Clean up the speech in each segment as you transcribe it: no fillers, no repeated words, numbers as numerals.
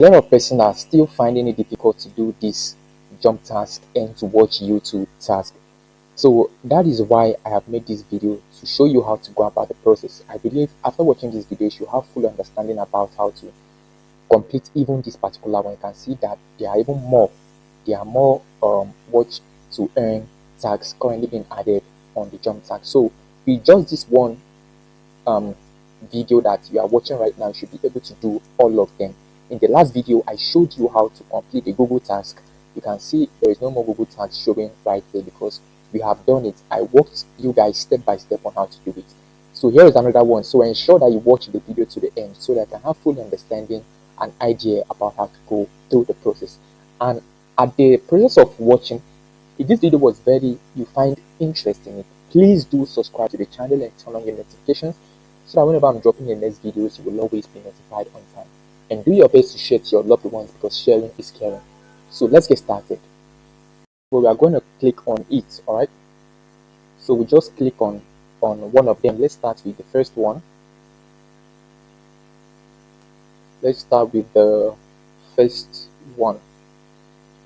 A lot of persons are still finding it difficult to do this jump task and to watch YouTube task. So that is why I have made this video, to show you how to go about the process. I believe after watching this video, you have full understanding about how to complete even this particular one. You can see that there are even more. There are more watch to earn tags currently being added on the jump tag. So with just this one video that you are watching right now, you should be able to do all of them. In the last video, I showed you how to complete the Google task. You can see there is no more Google task showing right there because we have done it. I walked you guys step by step on how to do it. So here is another one. So ensure that you watch the video to the end so that you can have full understanding and idea about how to go through the process. And at the process of watching, if this video was you find interesting, please do subscribe to the channel and turn on your notifications so that whenever I'm dropping the next videos, you will always be notified on time. And do your best to share to your loved ones because sharing is caring. So let's get started. So we are going to click on it, all right? So we just click on one of them. Let's start with the first one. Let's start with the first one.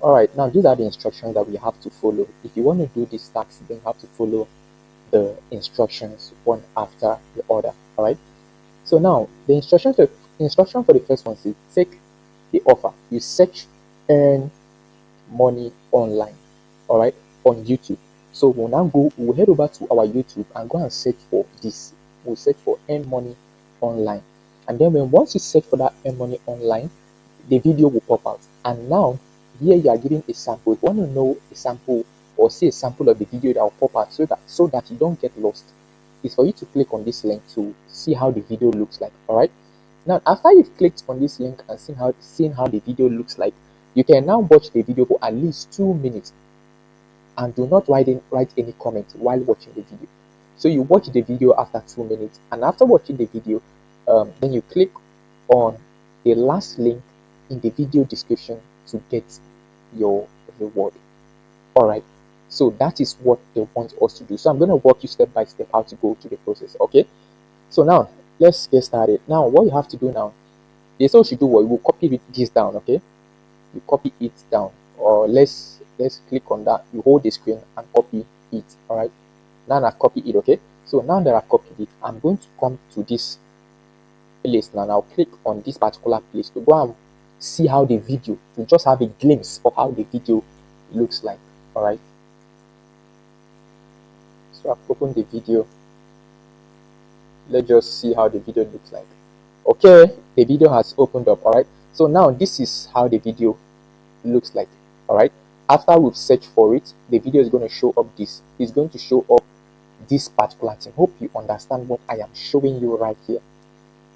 All right, now these are the instructions that we have to follow. If you want to do this task, then you have to follow the instructions one after the other. All right, so now the instruction for the first one is take the offer. You search earn money online, all right, on YouTube. So we'll head over to our YouTube and go and search for this. We'll search for earn money online, and then once you search for that earn money online, the video will pop out. And now here you are giving a sample. If you want to know a sample or see a sample of the video that will pop out so that you don't get lost, is for you to click on this link to see how the video looks like. All right, now after you've clicked on this link and seen how the video looks like, you can now watch the video for at least 2 minutes and do not write any comment while watching the video. So you watch the video after 2 minutes, and after watching the video, then you click on the last link in the video description to get your reward. All right, so that is what they want us to do. So I'm going to walk you step by step how to go through the process. Okay, so now let's get started. Now what you have to do now is, what you do, what you will copy this down. Okay, you copy it down, or let's click on that. You hold the screen and copy it. All right, now I copy it. Okay, so now that I copied it, I'm going to come to this place now. I'll click on this particular place to go and see how the video, to just have a glimpse of how the video looks like. All right, so I've opened the video. Let's just see how the video looks like. Okay, the video has opened up. All right, so now this is how the video looks like. All right, after we've searched for it, the video is going to show up this. It's going to show up this particular thing. Hope you understand what I am showing you right here.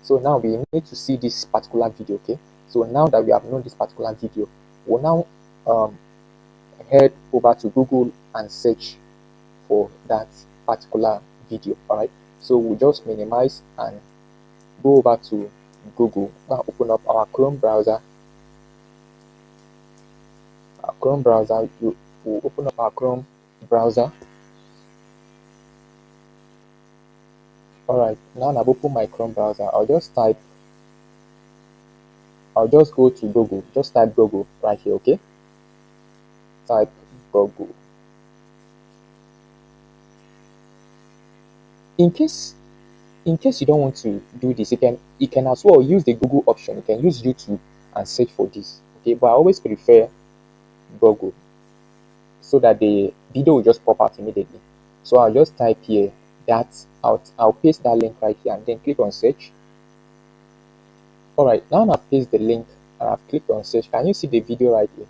So now we need to see this particular video. Okay, so now that we have known this particular video, we'll now head over to Google and search for that particular video. All right, so we'll just minimize and go over to Google. Now open up our Chrome browser. You will open up our Chrome browser. All right, now I've opened my Chrome browser. I'll just go to Google. Just type Google right here. Okay, type Google. In case you don't want to do this, you can as well use the Google option. You can use YouTube and search for this. Okay, but I always prefer Google so that the video will just pop out immediately. So I'll just type here that out. I'll paste that link right here and then click on search. All right, now I've pasted the link and I've clicked on search. Can you see the video right here?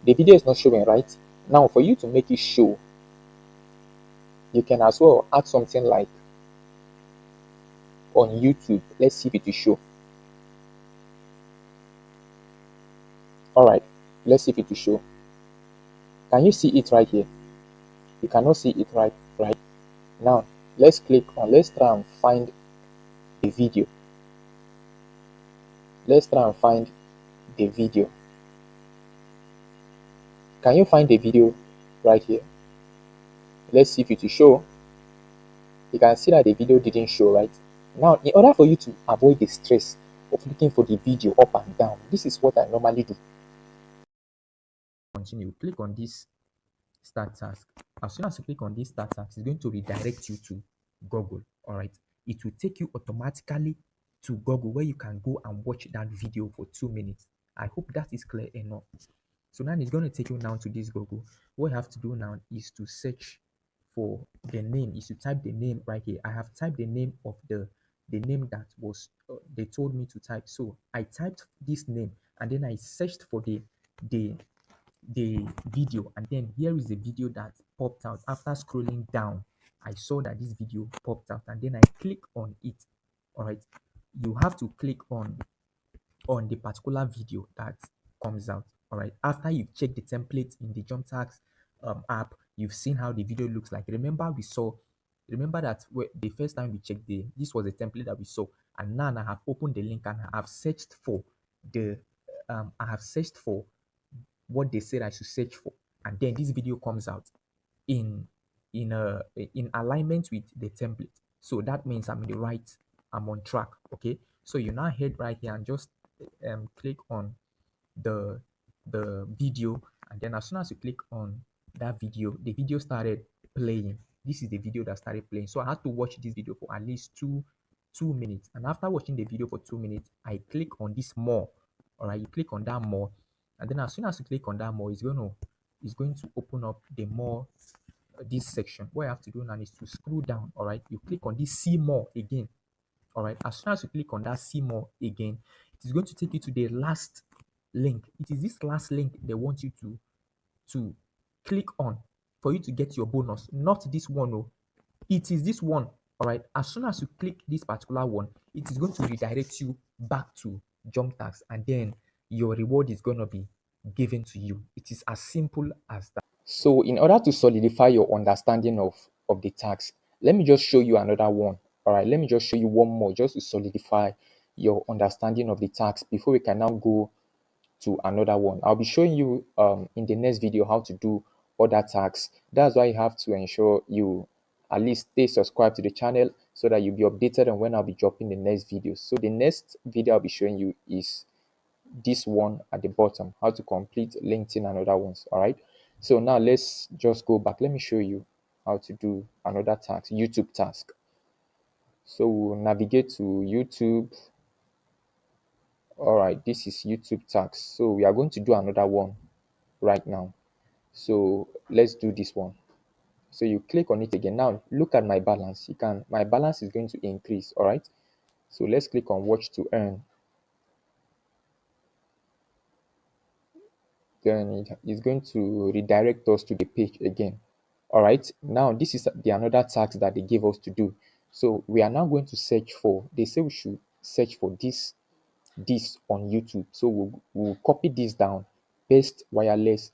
The video is not showing, right? Now for you to make it show, you can as well add something like on YouTube. Let's see if it will show. All right, let's see if it will show. Can you see it right here? You cannot see it right now. Let's try and find the video. Let's try and find the video. Can you find the video right here? Let's see if it will show. You can see that the video didn't show, right? Now, in order for you to avoid the stress of looking for the video up and down. This is what I normally do. Continue. Click on this start task. As soon as you click on this start task, it's going to redirect you to Google. All right. It will take you automatically to Google, where you can go and watch that video for 2 minutes. I hope that is clear enough. So now it's going to take you now to this Google. What you have to do now is to search for the name. Is to type the name right here. I have typed the name of the name that was they told me to type. So I typed this name and then I searched for the the video, and then here is the video that popped out. After scrolling down, I saw that this video popped out, and then I click on it. All right, you have to click on the particular video that comes out. All right, after you've checked the template in the JumpTask app, you've seen how the video looks like. Remember that the first time we checked this was the template that we saw, and now I have opened the link and I have searched for the what they said I should search for, and then this video comes out in in alignment with the template. So that means I'm on track. Okay, so you now head right here and just click on the video, and then as soon as you click on that video, the video started playing. This is the video that started playing. So I had to watch this video for at least two minutes, and after watching the video for 2 minutes, I click on this more. All right, you click on that more, and then as soon as you click on that more, it's going to open up the more this section. What you have to do now is to scroll down. All right, you click on this see more again. All right, as soon as you click on that see more again, it is going to take you to the last link. It is this last link they want you to click on for you to get your bonus, not this one. Oh, it is this one. All right, as soon as you click this particular one, it is going to redirect you back to JumpTask, and then your reward is going to be given to you. It is as simple as that. So in order to solidify your understanding of the tax, let me just show you another one. All right, let me just show you one more just to solidify your understanding of the tax before we can now go to another one. I'll be showing you in the next video how to do other tax. That's why you have to ensure you at least stay subscribed to the channel so that you'll be updated on when I'll be dropping the next video. So the next video I'll be showing you is this one at the bottom, how to complete LinkedIn and other ones. All right, so now let's just go back. Let me show you how to do another task, YouTube task. So we'll navigate to YouTube. All right, this is YouTube task. So we are going to do another one right now. So let's do this one. So you click on it again. Now look at my balance. My balance is going to increase. All right, so let's click on watch to earn. Then it is going to redirect us to the page again. All right, now this is the another task that they gave us to do. So we are now going to search for, they say we should search for this on YouTube. So we'll copy this down, paste wireless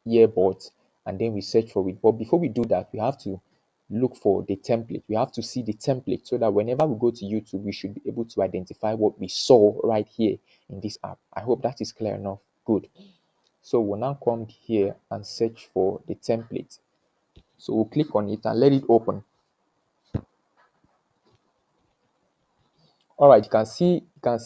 earbuds, and then we search for it. But before we do that, we have to look for the template. We have to see the template so that whenever we go to YouTube, we should be able to identify what we saw right here in this app. I hope that is clear enough. Good. So we'll now come here and search for the template. So we'll click on it and let it open. All right, you can see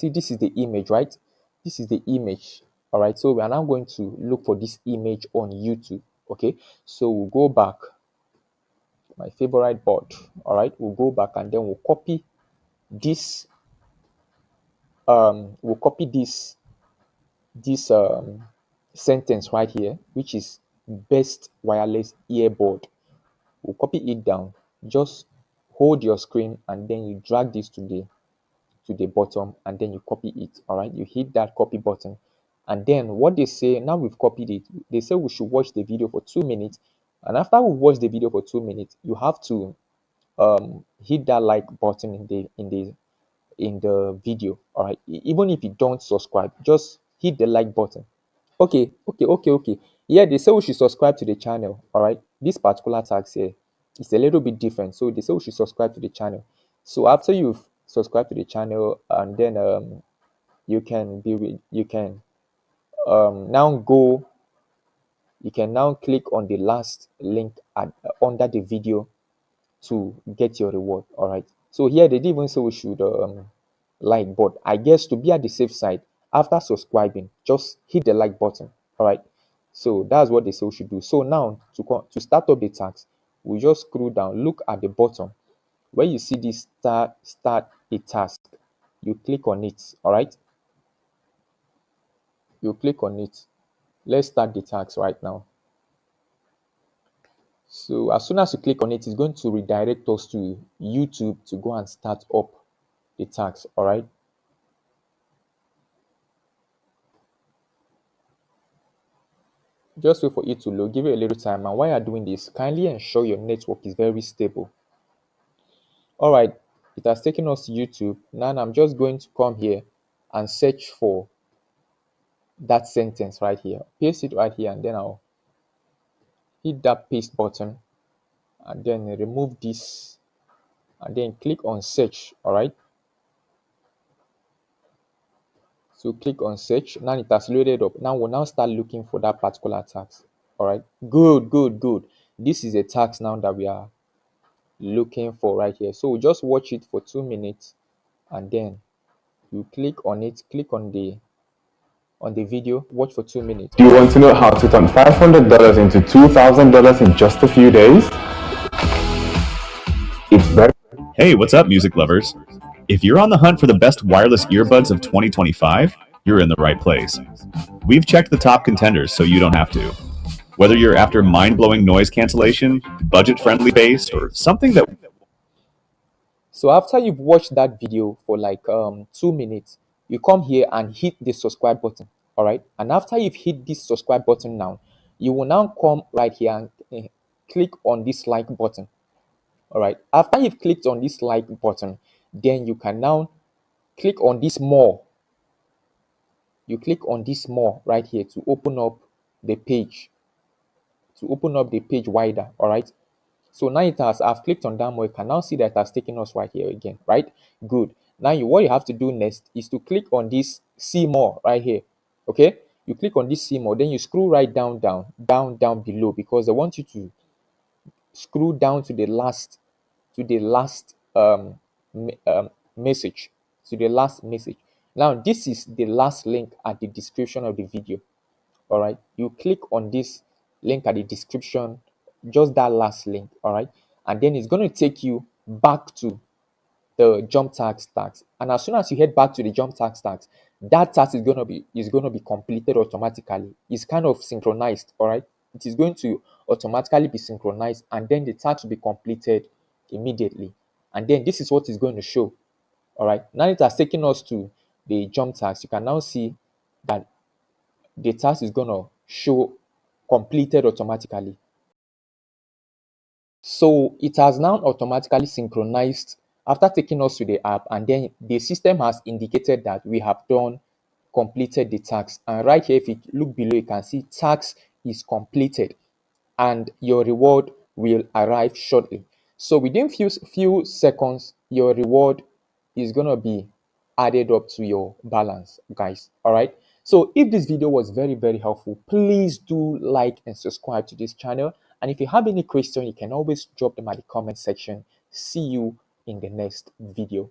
this is the image, right? This is the image. All right, so we are now going to look for this image on YouTube. Okay, so we'll go back, my favorite board. All right, we'll go back and then we'll copy this sentence right here, which is best wireless earbud. We'll copy it down. Just hold your screen and then you drag this to the bottom, and then you copy it. All right, you hit that copy button, and then what they say, now we've copied it, they say we should watch the video for 2 minutes, and after we watch the video for 2 minutes, you have to hit that like button in the video. All right, even if you don't subscribe, just hit the like button. Okay. Yeah, they say we should subscribe to the channel. All right, this particular tax here is a little bit different. So they say we should subscribe to the channel. So after you've subscribed to the channel, and then you can now click on the last link under the video to get your reward. All right, so here they didn't even say we should like, but I guess to be at the safe side, after subscribing, just hit the like button. All right. So that's what they say we should do. So now to start up the task, we just scroll down, look at the bottom where you see this start a task. You click on it. All right. You click on it. Let's start the task right now. So as soon as you click on it, it's going to redirect us to YouTube to go and start up the task. All right. Just wait for it to load, give it a little time, and while you're doing this, kindly ensure your network is very stable. All right, it has taken us to YouTube. Now I'm just going to come here and search for that sentence right here, paste it right here, and then I'll hit that paste button and then remove this and then click on search. All right, so click on search. Now it has loaded up. Now we'll now start looking for that particular tax. All right, good. This is a tax now that we are looking for right here. So we just watch it for 2 minutes and then you click on it, click on the video, watch for 2 minutes. Do you want to know how to turn $500 into $2,000 in just a few days? It's very... Hey, what's up, music lovers? If you're on the hunt for the best wireless earbuds of 2025, you're in the right place. We've checked the top contenders so you don't have to. Whether you're after mind-blowing noise cancellation, budget-friendly bass, or something that... So after you've watched that video for like 2 minutes, you come here and hit the subscribe button. All right, and after you've hit this subscribe button now, you will now come right here and click on this like button. All right, after you've clicked on this like button, then you can now click on this more. You click on this more right here to open up the page, wider. All right, so now I've clicked on that more. You can now see that it has taken us right here again, right? Good. Now what you have to do next is to click on this see more right here. Okay, you click on this see more, then you scroll right down below, because they want you to scroll down to the last message, now this is the last link at the description of the video. All right, you click on this link at the description, just that last link. All right, and then it's going to take you back to the JumpTask task, and as soon as you head back to the JumpTask task, that task is going to be completed automatically. It's kind of synchronized. All right, it is going to automatically be synchronized, and then the task will be completed immediately, and then this is what is going to show. All right, now it has taken us to the JumpTask. You can now see that the task is going to show completed automatically. So it has now automatically synchronized after taking us to the app, and then the system has indicated that we have completed the task. And right here, if you look below, you can see task is completed and your reward will arrive shortly. So within few seconds, your reward is going to be added up to your balance, guys. All right, so if this video was very helpful, please do like and subscribe to this channel, and if you have any question, you can always drop them at the comment section. See you in the next video.